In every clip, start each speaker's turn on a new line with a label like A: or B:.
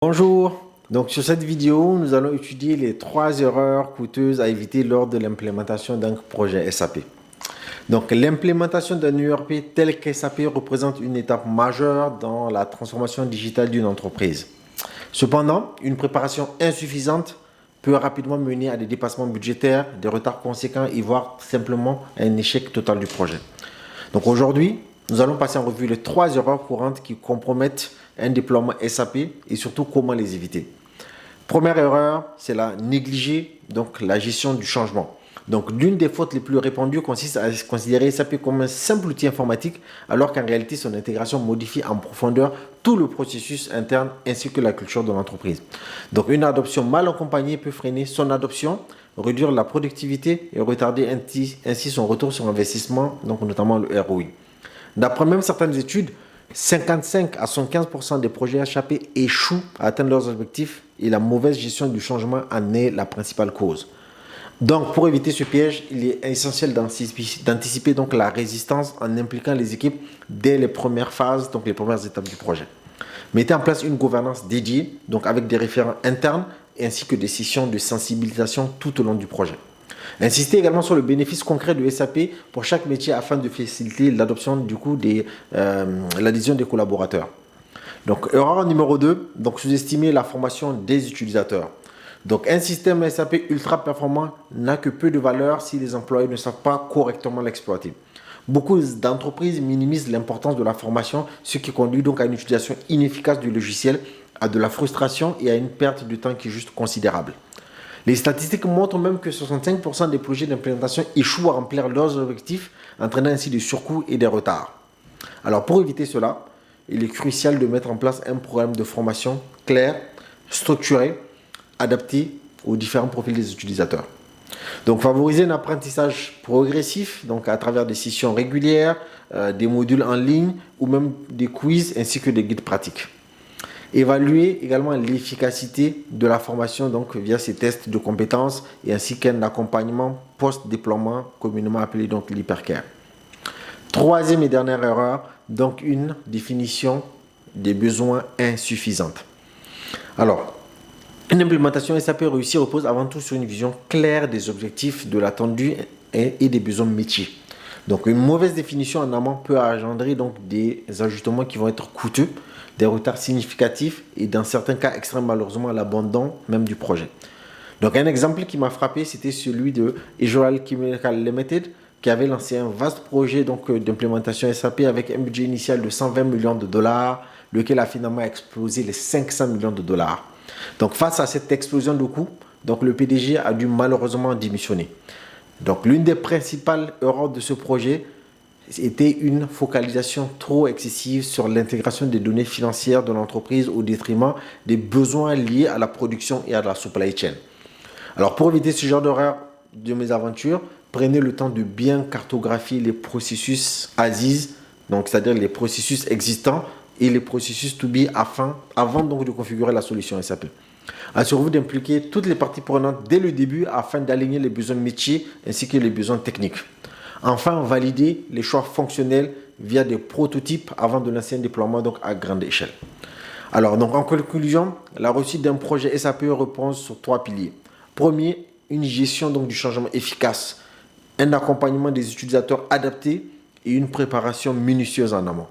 A: Bonjour, donc sur cette vidéo, nous allons étudier les 3 erreurs coûteuses à éviter lors de l'implémentation d'un projet SAP. Donc l'implémentation d'un ERP tel qu'SAP représente une étape majeure dans la transformation digitale d'une entreprise. Cependant, une préparation insuffisante peut rapidement mener à des dépassements budgétaires, des retards conséquents et voire simplement à un échec total du projet. Donc aujourd'hui, nous allons passer en revue les 3 erreurs courantes qui compromettent un déploiement SAP et surtout comment les éviter. Première erreur, c'est la négliger donc la gestion du changement. Donc l'une des fautes les plus répandues consiste à considérer SAP comme un simple outil informatique alors qu'en réalité son intégration modifie en profondeur tout le processus interne ainsi que la culture de l'entreprise. Donc une adoption mal accompagnée peut freiner son adoption, réduire la productivité et retarder ainsi son retour sur investissement, donc notamment le ROI. D'après même certaines études, 55 à 75% des projets SAP échouent à atteindre leurs objectifs et la mauvaise gestion du changement en est la principale cause. Donc, pour éviter ce piège, il est essentiel d'anticiper donc la résistance en impliquant les équipes dès les premières phases, donc les premières étapes du projet. Mettez en place une gouvernance dédiée, donc avec des référents internes ainsi que des sessions de sensibilisation tout au long du projet. Insistez également sur le bénéfice concret de SAP pour chaque métier afin de faciliter l'adoption l'adhésion des collaborateurs. Donc, erreur numéro 2, donc sous-estimer la formation des utilisateurs. Donc, un système SAP ultra performant n'a que peu de valeur si les employés ne savent pas correctement l'exploiter. Beaucoup d'entreprises minimisent l'importance de la formation, ce qui conduit donc à une utilisation inefficace du logiciel, à de la frustration et à une perte de temps qui est juste considérable. Les statistiques montrent même que 65% des projets d'implémentation échouent à remplir leurs objectifs, entraînant ainsi des surcoûts et des retards. Alors pour éviter cela, il est crucial de mettre en place un programme de formation clair, structuré, adapté aux différents profils des utilisateurs. Donc favoriser un apprentissage progressif, donc à travers des sessions régulières, des modules en ligne ou même des quiz ainsi que des guides pratiques. Évaluer également l'efficacité de la formation donc via ces tests de compétences et ainsi qu'un accompagnement post-déploiement communément appelé donc l'hypercare. Troisième et dernière erreur, donc une définition des besoins insuffisante. Alors, une implémentation SAP réussie repose avant tout sur une vision claire des objectifs, de l'attendu et des besoins métiers. Donc une mauvaise définition en amont peut engendrer donc des ajustements qui vont être coûteux, des retards significatifs et dans certains cas extrêmement malheureusement l'abandon même du projet. Donc un exemple qui m'a frappé, c'était celui de Israel Chemical Limited qui avait lancé un vaste projet d'implémentation SAP avec un budget initial de 120 millions de dollars, lequel a finalement explosé les 500 millions de dollars. Donc face à cette explosion de coûts, donc le PDG a dû malheureusement démissionner. Donc l'une des principales erreurs de ce projet était une focalisation trop excessive sur l'intégration des données financières de l'entreprise au détriment des besoins liés à la production et à la supply chain. Alors pour éviter ce genre d'erreur de mésaventure, prenez le temps de bien cartographier les processus ASIS, donc c'est-à-dire les processus existants et les processus to be avant donc de configurer la solution SAP. Assurez-vous d'impliquer toutes les parties prenantes dès le début afin d'aligner les besoins métiers ainsi que les besoins techniques. Enfin, valider les choix fonctionnels via des prototypes avant de lancer un déploiement donc à grande échelle. Alors, donc en conclusion, la réussite d'un projet SAP repose sur 3 piliers. Premier, une gestion donc du changement efficace, un accompagnement des utilisateurs adapté et une préparation minutieuse en amont.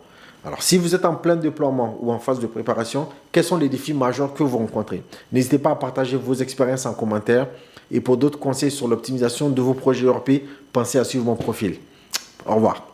A: Alors, si vous êtes en plein déploiement ou en phase de préparation, quels sont les défis majeurs que vous rencontrez? N'hésitez pas à partager vos expériences en commentaire. Et pour d'autres conseils sur l'optimisation de vos projets ERP, pensez à suivre mon profil. Au revoir.